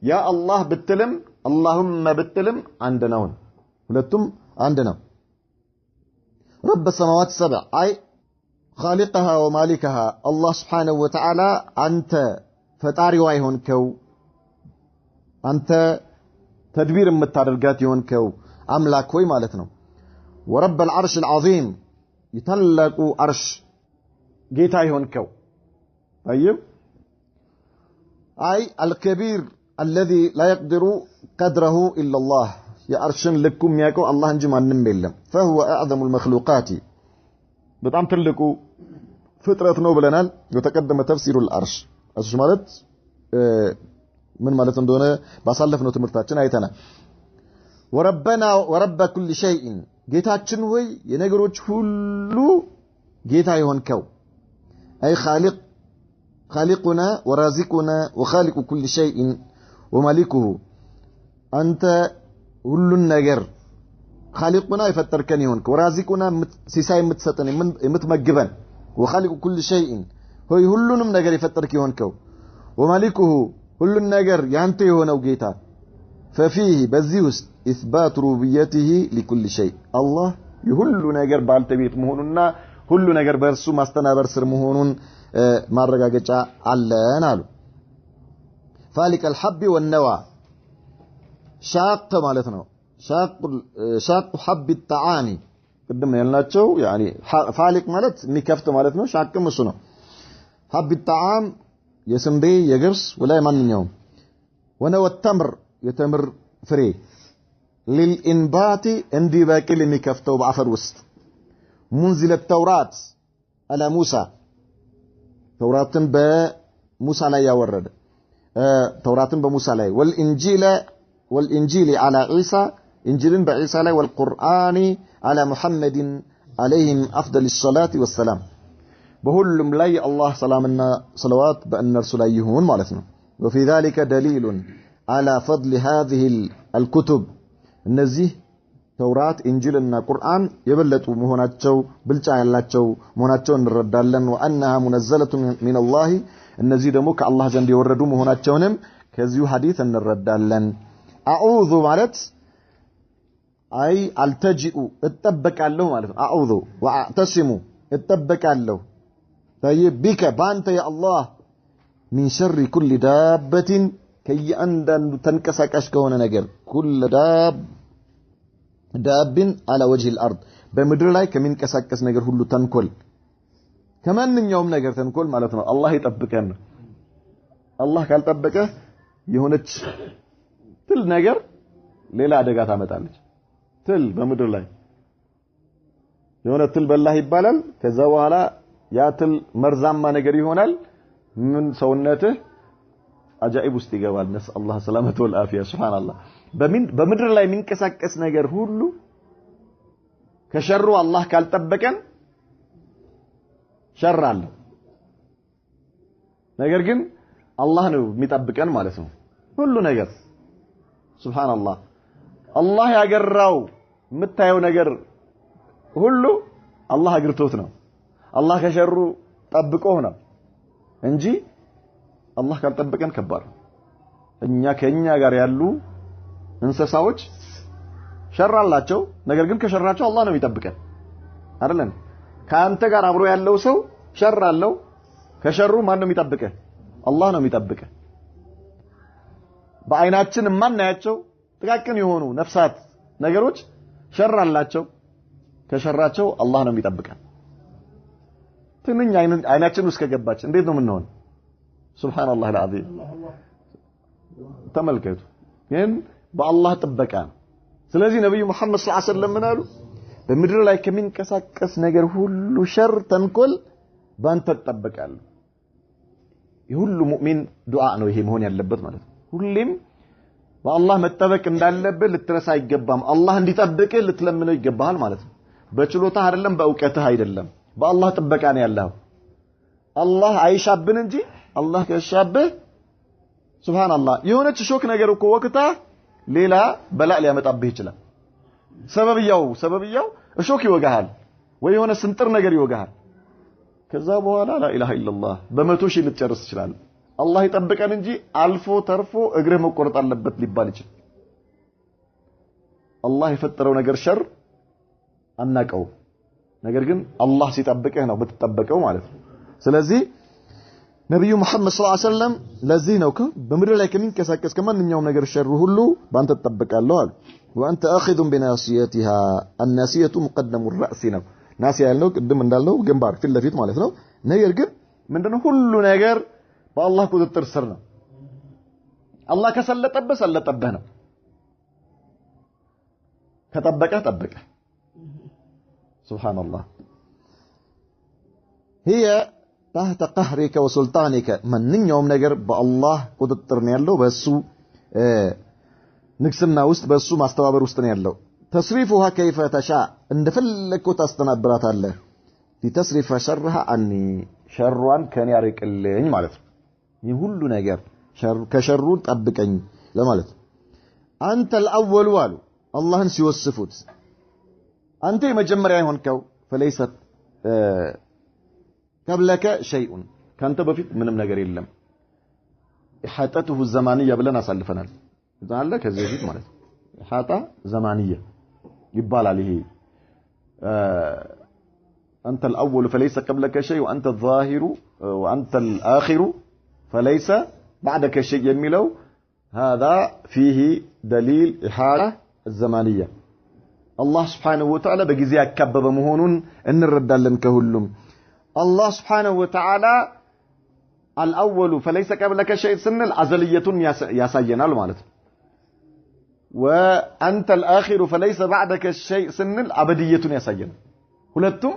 ያ አላህ ብትልም اللهم ብትልም አንድ ነው፣ ሁለቱም አንድ ነው። رب السماوات السبع أي خالقها ومالكها الله سبحانه وتعالى أنت ፈጣሪዋ ይሆንከው አንተ ተድቢር የምታደርጋት ይሆንከው አምላክ ሆይ ማለት ነው። ورب العرش العظيم يتلق عرش ጌታ ይሆንከው طيب أي الكبير الذي لا يقدر قدره إلا الله يا عرشن لكم ياكو الله እንጂ ማንም የለም فهو أعظم المخلوقات በጣም ትልቁ ፍጥረት ነው ብለናል የተቀደመ ተፍሲሩል አርሽ እሱ ማለት ምን ማለት እንደሆነ ባሳለፍነው ትምህርታችን አይተናል ወረበና ወረበ ኩል ሸይء ጌታችን ሆይ የነገሮች ሁሉ ጌታ ይሆንከው አይ خالقنا ورازقنا وخالق كل شيء ومالكه أنت كل النجر خالقنا يفتركني هونك ورازقنا سيساي متستني متمجبا وخالق كل شيء هو كلهم نجر يفترك هونك ومالكه كل النجر ينتهي هنا وجيتا ففيه بزيوس إثبات ربوبيته لكل شيء الله يهل نجر بالتبيت مهوننا كل نجر برسو مستنا برسر مهونون ማረጋገጫ አለን አሉ فالك الحب والنوى شاق ማለት ነው شاق حب الطعام قدم ያልናቸው يعني فالك ማለት የሚከፍት ማለት ነው ሻቅም እሱ ነው حب الطعام የስንዴ የገብስ ወላይ ማንኛውም ونوى التمر የተምር ፍሬ للانبات እንዲበቅል የሚከፍተው በአፈር ውስጥ منزل التوراة على موسى ተውራትን በሙሳ ላይ ያወረደ ተውራትን በሙሳ ላይ والانجيل على عيسى انجيልን በዒሳ ላይ والقرآن على محمد عليهم افضل الصلاه والسلام በሁሉም ላይ አላህ ሰላምና ሰለዋት በእነርሱ ላይ ይሁን ማለት ነው وفي ذلك دليل على فضل هذه الكتب እነዚህ ተውራት እንጂልና ቁርአን የበለጡ መሆናቸው ብልጫ ያላቸው መሆናቸው እንረዳለን ወአንها منزله من الله እነዚህ ደግሞ ከአላህ ዘንድ የወረዱ መሆናቸውንም ከዚሁ ሐዲስ እንረዳለን አዑዙ ማለት አይ አልተጂኡ እጠበቃለሁ ማለት ነው አዑዙ ወአዕተሲሙ እጠበቃለሁ በይቢከ ባንተ ያ አላህ من شر كل دابة ከየአንዳንዱ ተንቀሳቃሽ ከሆነ ነገር كل دابن على وجه الارض በምድር ላይ ከሚንቀሳቀስ ነገር ሁሉ ተንኮል ከማንኛውም ነገር ተንኮል ማለት ነው አላህ ይጠብቀን አላህ ካልጠበቀ የሆነች ትል ነገር ሌላ አደጋ ታመጣለች ትል በምድር ላይ የሆነ ትል በላህ ይባላል ከዛ በኋላ ያ ትል መርዛማ ነገር ይሆናል ምን ሰውነትህ አጃኢብ ውስጥ ይገባል ነስ አላህ ሰላመቱ ወልአፊያ ሱብሃንአላህ በምድር ላይ የሚንቀሳቀስ ነገር ሁሉ ከሸሩ አላህ ካልጠበቀን ሸር አለው ነገር ግን አላህ ነው የሚጠብቀን ማለት ነው ሁሉ ነገር ሱብሃንአላህ አላህ ያገራው የምታየው ነገር ሁሉ አላህ አግርቶት ነው አላህ ከሸሩ ጠብቆህ ነው እንጂ አላህ ካልጠበቀን ከባድ እኛ ከኛ ጋር ያሉ እንስሳዎች ሸር አላቸው ነገር ግን ከሸራቸው አላህ ነው የሚጠብቀን አይደለም ካንተ ጋር አብሮ ያለው ሰው ሸር አለው ከሸሩ ማን ነው የሚጠብቀን አላህ ነው የሚጠብቀን በአይናችን ማናያቸው ጥቃቅን የሆኑ ነፍሳት ነገሮች ሸር አላቸው ከሸራቸው አላህ ነው የሚጠብቀን ትንኛ አይናችን ውስጥ ከገባች እንዴት ነው የምንሆን ሱብሃንአላህ العظيم ተመልከቱ ግን በአላህ ጥበቃ ስለዚህ ነብዩ መሐመድ ሰለላሁ ዐለይሂ ወሰለም ምናሉ በምድር ላይ ከሚንቀሳቀስ ነገር ሁሉ ሸር ተንኮል ባንተ ተጠበቃለሁ የሁሉ ሙእሚን ዱዓ ነው ይሄ መሆን ያለበት ማለት ነው ሁሌም በአላህ መጠበቅ እንዳለበት ልትረሳ አይገባም አላህ እንዲጠብቅህ ልትለምነው ይገባል ማለት ነው በችሎታ አይደለም በእውቀትህ አይደለም በአላህ ጥበቃ ነው ያለው አላህ አይሻብን እንጂ አላህ ከሻብህ ሱብሃንአላህ የሆነች ሾክ ነገር እኮ ወቅታ ሌላ በላእ ሊያመጣብህ ይችላል ሰበብያው ሾክ ይወጋሃል ወይ የሆነ ስንጥር ነገር ይወጋሃል ከዛ በኋላ ላ ኢላሃ ኢላላህ በመቶ ሺህ ልትጨርስ ይችላል አላህ ይጠብቀን እንጂ አልፎ ተርፎ እግርህ መቆረጥ አለበት ሊባል ይችላል አላህ የፈጠረው ነገር ሸር አናቀው ነገር ግን አላህ ሲጠብቅህ ነው በተጠበቀው ማለት ነው ስለዚህ ነብዩ መሐመድ ሰለላሁ ዐለይሂ ወሰለም ለዚህ ነው በምድር ላይ ከሚንቀሳቀስ ከማንኛውም ነገር ሸር ሁሉ ባንተ ተጠብቃለሁ አሉ وانت اخذ بناصيتها الناصيه مقدم الراس ነው ናሲያ ያልነው ቅድም እንዳልነው ግንባር ፊት ለፊት ማለት ነው ነገር ግን ምንድነው ሁሉ ነገር በአላህ ቁጥጥር ስር ነው አላህ ከሰለጠበህ ነው ከጠበቀህ ሱብሃንአላህ هي تحت قهرك وسلطانك من يوم نجر بالله قدرتن ያለው በሱ ንግስና ውስጥ በሱ ማስተባበር ውስጥ ነው ያለው تصريفها كيف تشاء እንደፈለከው ታስተናብራታለህ لتصرف شرها عني شرዋን ከኔ ያርቅልኝ ማለት ነው ይህ ሁሉ ነገር ከሸሩ ጠብቀኝ ለማለት አንተ الأول ዋሉ አላህን ሲወስፉት አንተ የመጀመሪያ ይሆንከው فليس قبلك شيء كانت بفيت منم ነገር የለም احاطته الزمانيه ብለን አሳልፈናል ዛለ ከዚህ በፊት ማለት احاطه زمانيه ይባላል ይሄ انت الاول فليس قبلك شيء وانت الظاهر وانت الاخر فليس بعدك شيء የሚለው هذا فيه دليل احاطه الزمانيه الله سبحانه وتعالى በጊዜ ያካበበ መሆኑን እንረዳለን ከሁሉም الله سبحانه وتعالى الأول فليس قبلك شيء سنل أزلية يساينال ማለት وأنت الآخر فليس بعدك شيء سنل أبدية يساين ሁለቱም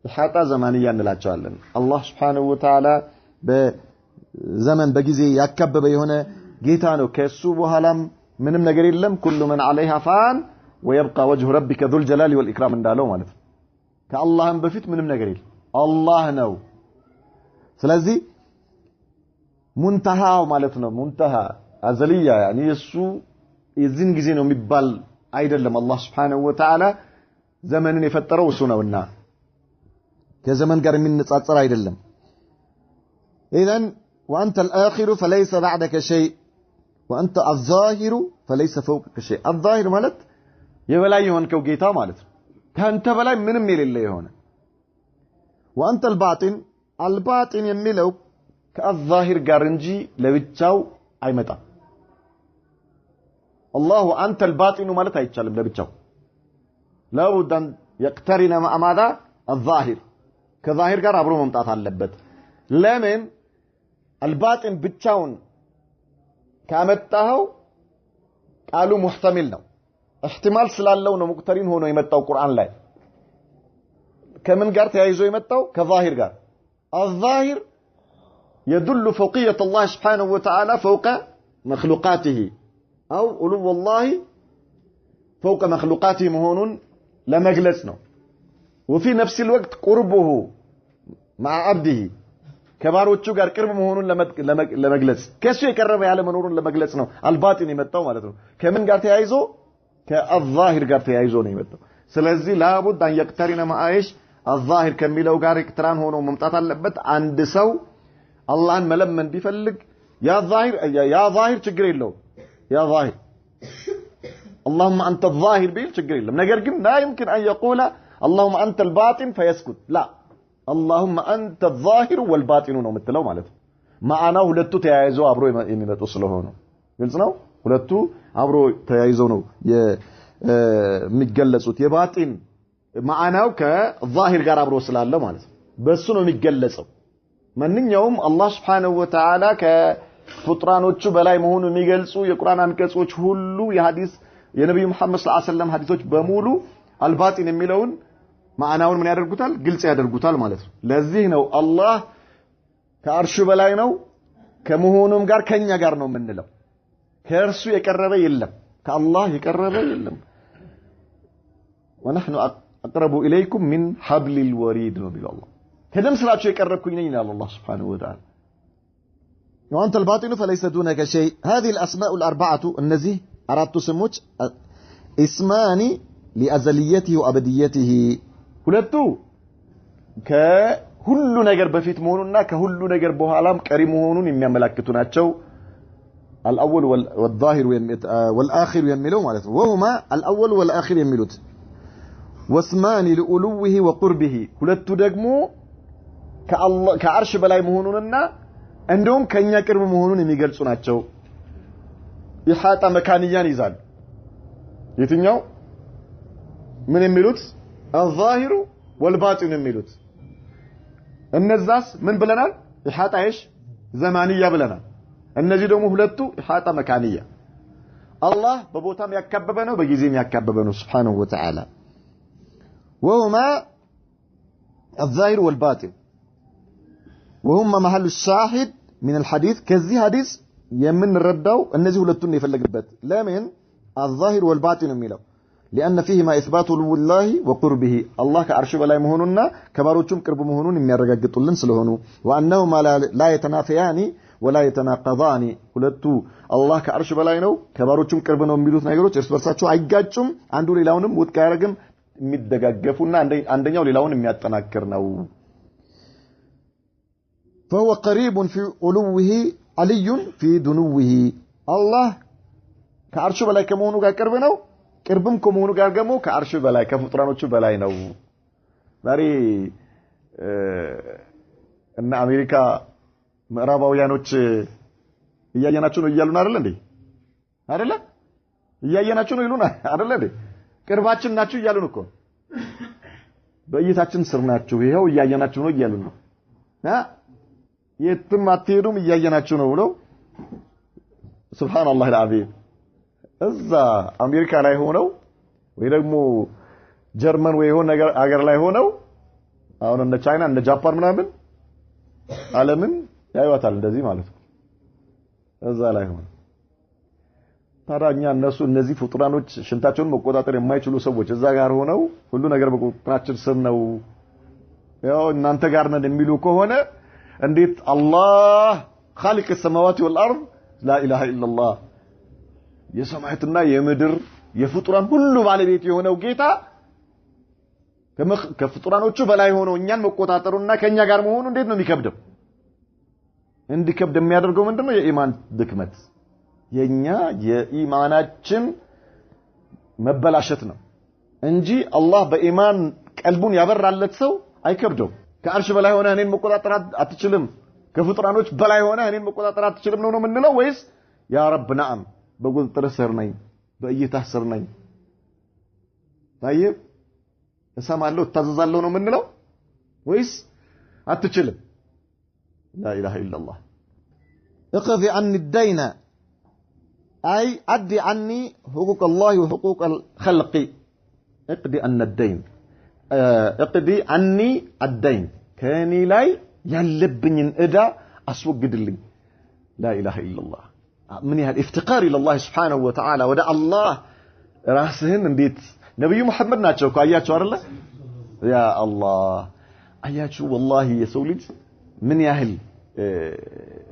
ኢሓጣ ዘማንያ እንላቸዋለን الله سبحانه وتعالى በዘመን በጊዜ ያከበበ የሆነ ጌታ ነው ከሱ በኋላም ምንም ነገር የለም كل من عليها فان ويبقى وجه ربك ذو الجلال والإكرام እንዳለው ማለት ከአላህም በፊት ምንም ነገር የለም الله ነው ስለዚህ ሙንተሃው ማለት ነው ሙንተሃ አዘልያ يعني እሱ የዚህን ጊዜ ነው የሚባል አይደለም አላህ Subhanahu Wa Ta'ala ዘመንን የፈጠረው እሱ ነውና ከዘመን ጋር የሚነጻጸር አይደለም اذا وانت الاخر فليس بعدك شيء وانت الظاهر فليس فوقك شيء الظاهر ማለት የበላይ የሆንከው ጌታ ማለት ነው ካንተ በላይ ምንም የሌለ የሆነ وانت الباطن የሚለው ከአዛሂር ጋር እንጂ ለብቻው አይመጣም الله انت الباطن ማለት አይቻልም ለብቻው لابد ان يقترن مع ماذا الظاهر ከዛሂር ጋር አብሮ መምጣት አለበት ለምን الباطن ብቻውን ካመጣው ቃሉ ሙህተሚል ነው احتمال ስላለው ነው ሙቅተሪን ሆኖ የመጣው ቁርአን ላይ كمن قال تيايزو يمتاو كظاهر قال الظاهر يدل فوقية الله سبحانه وتعالى فوق مخلوقاته أو علو الله فوق مخلوقاته مهون لمجلسنا وفي نفس الوقت قربه مع عبده كبارو تشوغار قرب مهون لمجلس كيسو يقرب على منور لمجلسنا الباطن يمتاو معناته كمن قال تيايزو كالظاهر قال تيايزو يمتاو ስለዚህ لابد ان يقترن مع ايش الظاهر ከሚለው ጋር ኢክትራን ሆኖ መምጣት አለበት አንድ ሰው አላህን መለመን ቢፈልግ ያ ዛሂር ችግር የለው ያ ዛሂር اللهم انت الظاهر ቢል ችግር የለም ነገር ግን لا يمكن ان يقول اللهم انت الباطن فيسكت لا اللهم انت الظاهر والباطن ነው የምትለው ማለት ነው ማዕናው ሁለቱ ተያይዘው አብሮ የሚመጡ ስለሆነ ግልጽ ነው ሁለቱ አብሮ ተያይዘው ነው የሚገለጹት የባጢን ማዕናው ከዛሂር ጋር አብሮ ስላለ ማለት ነው በሱ ነው የሚገለጸው ማንኛውም አላህ Subhanahu Wa Ta'ala ከፍጥራኖቹ በላይ መሆኑን የሚገልጹ የቁርአን አንቀጾች ሁሉ የሐዲስ የነብዩ መሐመድ ሰለላሁ ዐለይሂ ወሰለም ሐዲሶች በሙሉ አልባጢን የሚለውን ማዕናውን ምን ያደርጉታል ግልጽ ያደርጉታል ማለት ነው ለዚህ ነው አላህ ከአርሹ በላይ ነው ከመሆኑም ጋር ከኛ ጋር ነው የምንለው ከእርሱ የቀረበ የለም ከአላህ የቀረበ የለም ونحن اقرب اليكم من حبل الوريد نبي الله كدم ስላችሁ የቀረብኩኝ ነኝ ይላል አላህ Subhanahu Wa Ta'ala وانت الباطن فليس دونك شيء هذه الاسماء الاربعه እነዚህ አራቱ ስሞች اسمان لازليته وابديته ሁለቱ ከሁሉ ነገር በፊት መሆኑና ከሁሉ ነገር በኋላም ቀሪ መሆኑን የሚያመለክቱ ናቸው الاول والظاهر والاخر የሚለው ማለት ነው وهما الاول والاخر የሚሉት واسمان لألوه وقربه ሁለቱ ደግሞ ከአላህ ከአርሽ በላይ መሆኑንና እንደውም ከኛ ቅርብ መሆኑን የሚገልጹ ናቸው ኢሓጣ መካንያን ይዛል የትኛው ምን የሚሉት الظاهر والباطن የሚሉት እነዛስ ምን ብለናል ኢሓጣ ايش ዘማንያ ብለናል እነዚህ ደግሞ ሁለቱ ኢሓጣ መካንያ አላህ በቦታም ያካበበ ነው በጊዜም ያካበበ ነው Subhanahu Wa Ta'ala وهما الظاهر والباطن وهم محل الشاهد من الحديث كذي حديث يمن رداو النزي ሁለቱን የፈለግበት ለምን الظاهر والباطن የሚለው لأن فيهما إثبات علو الله وقربه الله كعرش بلاي مهوننا كباروچم ቅርብ መሆኑን የሚያረጋግጡልን ስለሆኑ وأنهما لا يتنافيان ولا يتناقضان ሁለቱ الله كعرش بلاي ነው ከባሮቹም ቅርብ ነው የሚሉት ነገሮች እርስ በርሳቸው አይጋጩም አንዱ ሌላውንም ውድቅ ያደርግም የሚደጋገፉና አንደኛው ሌላውን የሚያጠናክር ነው فهو قريب في علوه علي في دنوه الله كعرش بلاي ከመሆኑ ጋር ቅርብ ነው ቅርብም ከመሆኑ ጋር ደግሞ ከአርሽ በላይ ከፍጥራኖቹ በላይ ነው ዛሬ እና አሜሪካ ምዕራባውያኖች እያየናችሁ ነው እያሉን አይደል እያየናችሁ ነው ይሉና አይደል ቅርባችን ናችሁ እያሉን እኮ በእይታችን ስር ናችሁ ይሄው እያየናችሁ ነው እያሉን ነው የትም አትሄዱም እያየናችሁ ነው ብለው ሱብሃንአላህ አልዓዚም እዛ አሜሪካ ላይ ሆነው ወይ ደግሞ ጀርመን ወይ ሆነ አገር ላይ ሆነው አሁን እንደ ቻይና እንደ ጃፓን ምናምን ዓለምን ያዩታል እንደዚህ ማለት ነው እዛ ላይ ሆነ ታራኛ እነሱ እነዚህ ፍጡራኖች ሽንታቸውን መቆጣጠር የማይችሉ ሰዎች እዛ ጋር ሆነው ሁሉ ነገር በቁጥጥራችን ስር ነው ያው እናንተ ጋር ነን የሚሉ ከሆነ እንዴት አላህ خالق السماوات والارض لا اله الا الله የሰማያትና የምድር የፍጡራን ሁሉ ባለቤት የሆነው ጌታ ከፍጡራኖቹ በላይ ሆኖ እኛን መቆጣጠሩና ከኛ ጋር መሆኑ እንዴት ነው የሚከብደው እንዲከብድ የሚያደርገው ምንድነው የኢማን ድክመት የኛ የኢማናችን መበላሸት ነው እንጂ አላህ በኢማን ቀልቡን ያበራለት ሰው አይከብደው ከአርሽ በላይ ሆነ እኔን መቆጣጠር አትችልም ከፍጡራኖች በላይ ሆነ እኔን መቆጣጠር አትችልም ነው የምንለው ወይስ ያ ረብ ነዓም በቁጥጥር ስር ነኝ በእይታ ስር ነኝ طيب እሰማለሁ እታዘዛለሁ ነው የምንለው ወይስ አትችልም لا اله الا الله اقضي عني الدين اي ادي عني حقوق الله وحقوق الخلق اقضي عني الدين اقضي عني الدين كاني لاي ያለብኝን እዳ አስወግድልኝ لا اله الا الله من يهل افتقار الى الله سبحانه وتعالى ودا الله راسهن እንዴት ነብዩ መሐመድ ናቸው እኮ አያችሁ አይደለ ያ አላህ አያችሁ والله የሰው ልጅ ምን ያህል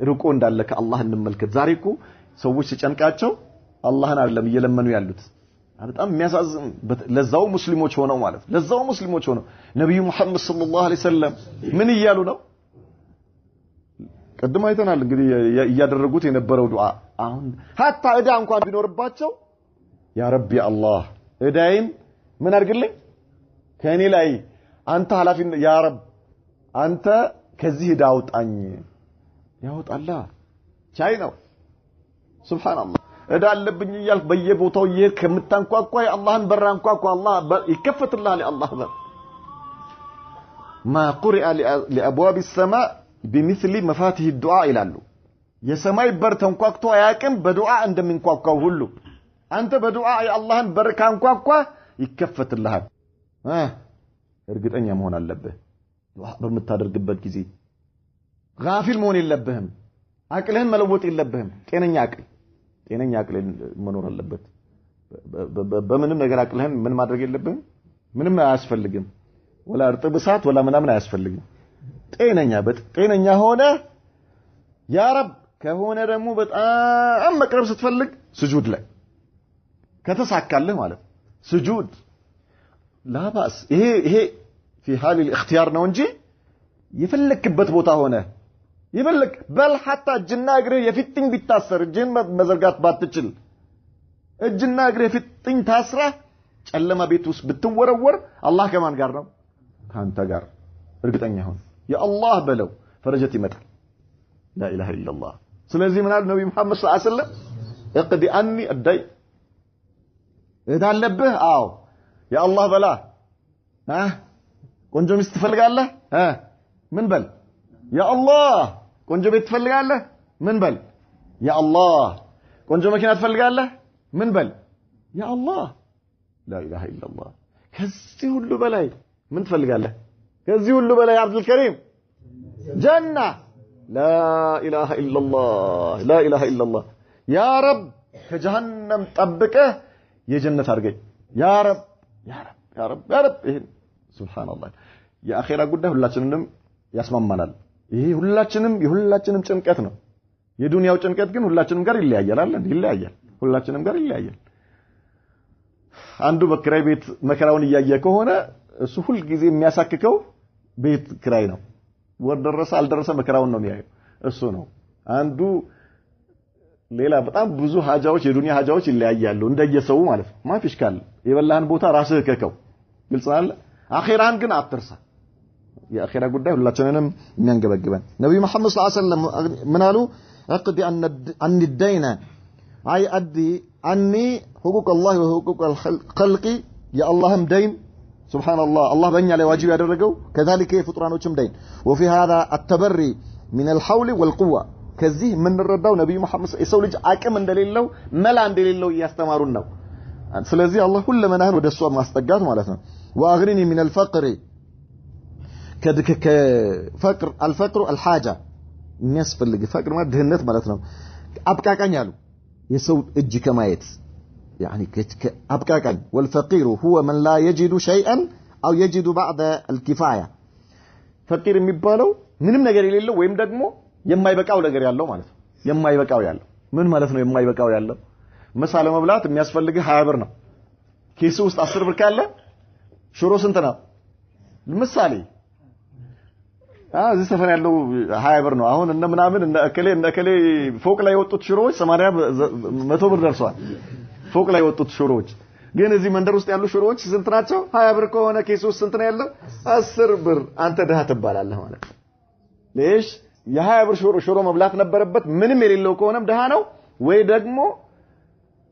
ርቆ እንዳለ ከአላህ እንመልከት ዛሬ እኮ ሰዎች ሲጨንቃቸው አላህን አይደለም እየለመኑ ያሉት በጣም የሚያሳዝን ለዛው ሙስሊሞች ሆነው ማለት ለዛው ሙስሊሞች ሆነው ነብዩ መሐመድ ሰለላሁ ዐለይሂ ወሰለም ምን ይያሉ ነው ቀድማ አይተናል እንግዲህ ያደረጉት የነበረው ዱዓ አሁን hatta እዳ እንኳን ቢኖርባቸው ያ ረቢ አላህ እዳይን ምን አድርግልኝ ከኔ ላይ አንተ ሐላፊ ያ ረብ አንተ ከዚህ እዳ አውጣኝ ያውጣላ ቻይ ነው ሱብሃንአላህ እዳ አለብኝ ይያል በየቦታው ይሄድ ከምታንቋቋ የአላህን በር አንቋቋ አላህ ይከፈትልሃል የአላህ በር ما قرئ لابواب السماء بمثل مفاتيح الدعاء ይላሉ የሰማይ በር ተንቋቋ ያቅም በዱዓ እንደምንቋቋው ሁሉ አንተ በዱዓ የአላህን በር ካንቋቋ ይከፈትልሃል እርግጠኛ መሆን አለብህ ዱዓ በመታደርግበት ጊዜ ጋፊል መሆን የለብህም አቅልህን መለወጥ የለብህም ጤነኛ አቅል መኖር አለበት በምንም ነገር አቅልህን ምን ማድረግ የለብህም ምንም አያስፈልግም ወላ እርጥብ እሳት ወላ ምናምን አያስፈልግም ጤነኛ ሆነ ያ ረብ ከሆነ ደግሞ በጣም መቅረብ ስትፈልግ ስጁድ ላይ ከተሳካልህ ማለት ስጁድ ላባስ ይሄ في حال الاختيار ነው እንጂ የፈለክበት ቦታ ሆነ ይበልክ በል حتى እጅና እግርህ የፊጥኝ ቢታሰር እጅን መዘርጋት ባትችል እጅና እግርህ የፊጥኝ ታስራ ጨለማ ቤት ውስጥ ብትወረወር አላህ ከማን ጋር ነው ካንተ ጋር እርግጠኛ ሁን የአላህ በለው ፈረጀት ይመጣል لا اله الا الله ስለዚህ ምን አለ ነብዩ መሐመድ ሰለላሁ ዐለይሂ ወሰለም اقضي عني الدين እዳለብህ አው የአላህ በላ ቆንጆ ሚስት ትፈልጋለህ ምን በል ያ አላህ ቆንጆ ቤት ትፈልጋለህ ምን በል ያ አላህ ቆንጆ መኪና ትፈልጋለህ ምን በል ያ አላህ لا اله الا الله ከዚህ ሁሉ በላይ ምን ትፈልጋለህ ከዚህ ሁሉ በላይ አብዱል ከሪም ጀና لا إله إلا الله لا إله إلا الله يا رب كجهنم طبقه የጀነት አድርገኝ يا رب يا رب يا رب يا رب سبحان الله የአኺራ ጉዳይ ሁላችንንም ያስማማናል ይሄ ሁላችንም ጭንቀት ነው የዱንያው ጭንቀት ግን ሁላችንም ጋር ይለያያል አይደል ይለያያል ሁላችንም ጋር ይለያያል አንዱ በክራይ ቤት መከራውን እያየ ከሆነ እሱ ሁሉ ጊዜ የሚያሳክከው ቤት ክራይ ነው ወደረሰ አልደረሰ መከራውን ነው የሚያየው እሱ ነው አንዱ ሌላ በጣም ብዙ ሀጃዎች የዱንያ ሀጃዎች ይለያያሉ እንደየሰው ማለት ነው ማፊሽ ካለ የበላህን ቦታ ራስህ ከከው ግልጽ አለ አኺራን ግን አትርሳ የአኺራ ጉዳይ ሁላችንንም የሚያንገበግበን ነብዩ መሐመድ ሰለላሁ ዐለይሂ ወሰለም ምን አሉ اقضي عن الدين اي ادي عني حقوق الله وحقوق الخلق يا اللهم دين سبحان الله الله በእኛ ላይ ዋጅብ ያደረገው كذلك ፍጡራኖችም ደይን وفي هذا التبري من الحول والقوه ከዚህ የምንረዳው ነብዩ መሐመድ የሰው ልጅ አቅም እንደሌለው መላ እንደሌለው ያስተማሩን ነው ስለዚህ አላህ ሁለመናህን ወደሱ ማስጠጋት ማለት ነው واغرني من الفقر كفقر الفقر الحاجه የሚያስፈልግ فقر ማለት ድህነት ማለት ነው አብቃቃኝ አሉ የሰው እጅ ከማየት يعني አብቃቃኝ والفقير هو من لا يجد شيئا او يجد بعض الكفايه فقير የሚባለው ምንም ነገር የሌለው ወይም ደግሞ የማይበቃው ነገር ያለው ማለት ነው የማይበቃው ያለው ምን ማለት ነው የማይበቃው ያለው ምሳ ለመብላት የሚያስፈልግህ 20 ብር ነው ኪስ ውስጥ 10 ብር ካለ ሽሮ ስንት ነው ምሳሌ እዚህ ሰፈር ያለው 20 ብር ነው አሁን እነ ምናምን እነ እከሌ ፎቅ ላይ የወጡት ሽሮዎች 80 100 ብር ደርሰዋል ፎቅ ላይ የወጡት ሽሮዎች ግን እዚህ መንደር ውስጥ ያሉ ሽሮዎች ስንት ናቸው 20 ብር ከሆነ ኪስ ውስጥ ስንት ነው ያለው 10 ብር አንተ ደሃ ትባላለህ ማለት ነው ለሽ የ20 ብር ሽሮ መብላት ነበረበት ምንም የሌለው ከሆነም ደሃ ነው ወይ ደግሞ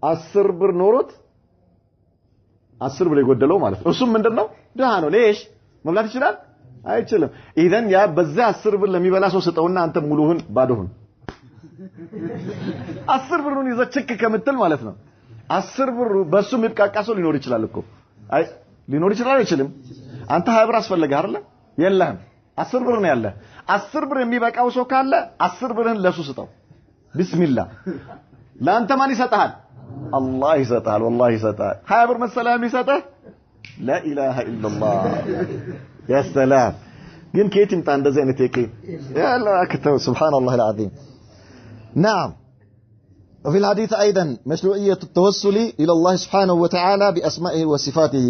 10 ብር ኖሮት 10 ብር የጎደለው ማለት ነው እሱም ምንድነው ደሃ ነው ለሽ መብላት ይችላል አይችልም ኢደን ያ በዛ 10 ብር ለሚበላ ሰው ስጠውና አንተ ሙሉህን ባዶህን 10 ብሩን ይዘህ ችክ ከምትል ማለት ነው 10 ብሩ በሱ ምትቃቃሰው ሊኖር ይችላል እኮ አይ ሊኖር ይችላል አይችልም አንተ 20 ብር አስፈልገህ አይደል የለህም 10 ብር ነው ያለ 10 ብር የሚበቃው ሰው ካለ 10 ብርህን ለሱ ስጠው ቢስሚላህ ለአንተ ማን ይሰጣል አላህ ይሰጣል والله ይሰጣል 20 ብር መሰላም ይሰጣል لا اله الا الله يا سلام ግን ከየት ይምጣ እንደዚህ አይነት የቂን يا الله اكتب سبحان الله العظيم نعم وفي الحديث ايضا مشروعيه التوسل الى الله سبحانه وتعالى باسمائه وصفاته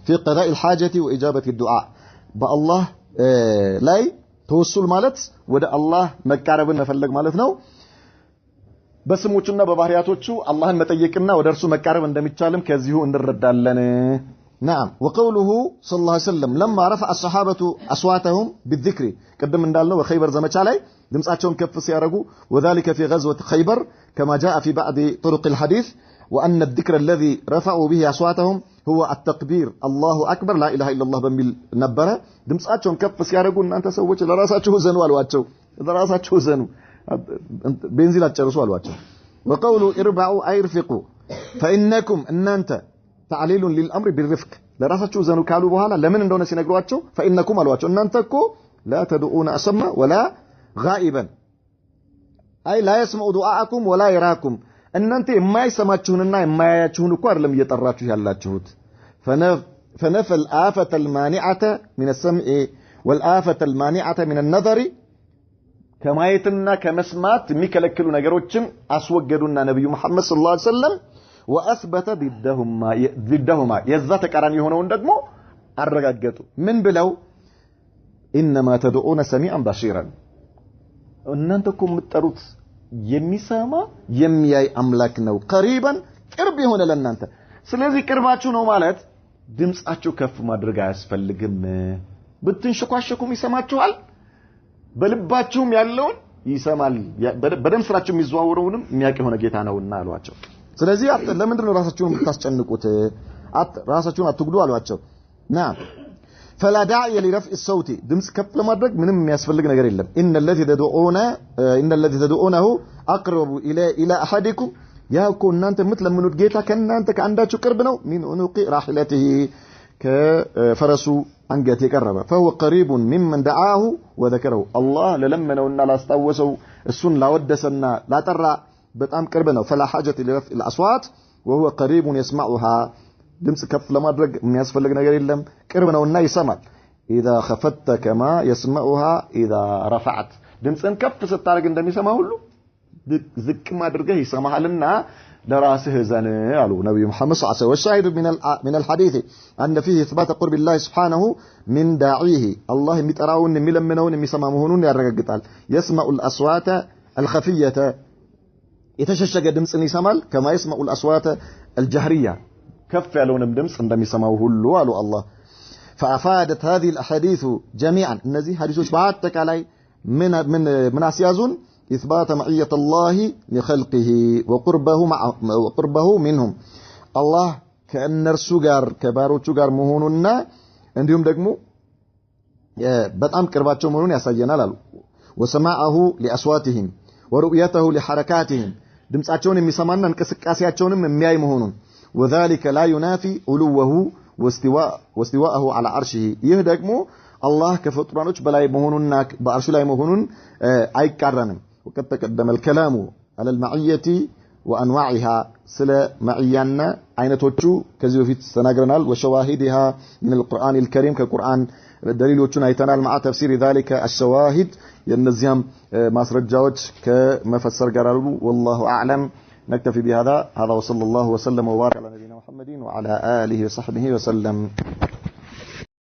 في قضاء الحاجه واجابه الدعاء بالله ላይ ተወሱል ማለት ወደ አላህ መቃረብን መፈለግ ማለት ነው በስሞቹና በባህሪያቶቹ አላህን መጠየቅና ወደ እርሱ መቃረብ እንደሚቻልም ከዚሁ እንረዳለን نعم وقوله صلى الله عليه وسلم لما رفع الصحابه اصواتهم بالذكر قدم እንዳልነው በخيبر ዘመቻ ላይ ድምጻቸውን ከፍ ሲያረጉ وذلك في غزوه خيبر كما جاء في بعض طرق الحديث وان الذكر الذي رفعوا به اصواتهم هو التكبير الله اكبر لا اله الا الله በሚል ነበረ ድምጻቸውን ከፍ ሲያረጉ እናንተ ሰዎች ለራሳችሁ ዘኑ አሏቸው ለራሳችሁ ዘኑ ቤንዚን አጨርሱ አሏቸው وقولوا اربعوا اي ارفقوا فانكم انت تعليل للامر بالرفق ለራሳችሁ ዘኑ ካሉ በኋላ ለምን እንደሆነ ሲነግሯቸው فانكم አሏቸው እናንተ እኮ لا تدعون اسما ولا غائبا اي لا يسمع دعاءكم ولا يراكم እናንተ የማይሰማችሁንና የማያያችሁን እኮ አይደለም እየጠራችሁ ያላችሁት فنفى الآفة المانعة من السمع والآفة المانعة من النظر كمايتنا كمسمات የሚከለክሉ ነገሮችን አስወገዱና ነብዩ መሐመድ ሰለላሁ ዐለይሂ ወሰለም واثبت ضدهما የዛ ተቃራኒ የሆነውን ደግሞ አረጋገጡ ምን ብለው انما تدعون سميعا بصيرا እናንተ እኮ የምትጠሩት የሚሰማ የሚያይ አምላክ ነው قريبا ቅርብ የሆነ ለእናንተ ስለዚህ ቅርባችሁ ነው ማለት ድምጻችሁ ከፍ ማድረግ አያስፈልግም ብትንሽኳሽኩም ይሰማችኋል በልባችሁም ያለውን ይሰማል በደም ስራችሁ የሚዘዋወረውንም የሚያውቅ የሆነ ጌታ ነውና አሏቸው ስለዚህ ለምንድን ነው ራሳችሁን የምታስጨንቁት ራሳችሁን አትጉዱ አሏቸው نعم فلا داعي لرفع الصوت ድምጽ ከፍ ለማድረግ ምንም የሚያስፈልግ ነገር የለም ان الذي تدعونه اقرب الى احدكم ያው እኮ እናንተ የምትለምኑት ጌታ ከእናንተ ከአንዳችሁ ቅርብ ነው ሚን ኡኑቂ ራህለቲሂ كفرسو أنجت يقرب فهو قريب ممن دعاه وذكره الله للمنونا لا استوسوا السن لا ودسنا لا ترى بتأم قربنا فلا حاجة لرفع الأصوات وهو قريب يسمعها دمس كف لما درج من يسفلق نجار اللم قربنا والنا يسمع إذا خفت كما يسمعها إذا رفعت دمس ان كف ستارق اندم يسمعه له ذك ما درجه يسمعها لنا دراسه زنه قالوا نبي محمد صلى الله عليه وسلم والشاهد من الحديث أن فيه إثبات قرب الله سبحانه من داعيه الله يتراون ملمنون يسمع مهونون يرغغطال يسمع الأصوات الخفية يتششق دمس يسمع كما يسمع الأصوات الجهرية كف يلون دمس عندما يسمعه له قالوا الله فأفادت هذه الأحاديث جميعا النزي حديثوش بعدتك علي من أسيازون إثبات معية الله لخلقه وقربه منهم الله كأن السجار كبارو سجار مهوننا عندهم دقمو بطعم كرباتشو مهون يسجينا لالو وسماعه لأصواتهم ورؤيته لحركاتهم دمساتشون ميسمانا انكسكاسياتشون مياي مهونون وذلك لا ينافي علوه واستواءه على عرشه يهدقمو الله كفطرانوች በላይ መሆኑንና በአርሹ ላይ መሆኑን አይቃረንም وقد تقدم الكلام على المعية وأنواعها سلا معيانا عينتوچو كذي بفيت تناغرنال وشواهدها من القرآن الكريم كالقرآن دليل وچون ايتنال مع تفسير ذلك الشواهد ينزيهم ماسرجاوچ كمفسر قرارو والله أعلم نكتفي بهذا وصلى الله وسلم وبارك على نبينا محمد وعلى آله وصحبه وسلم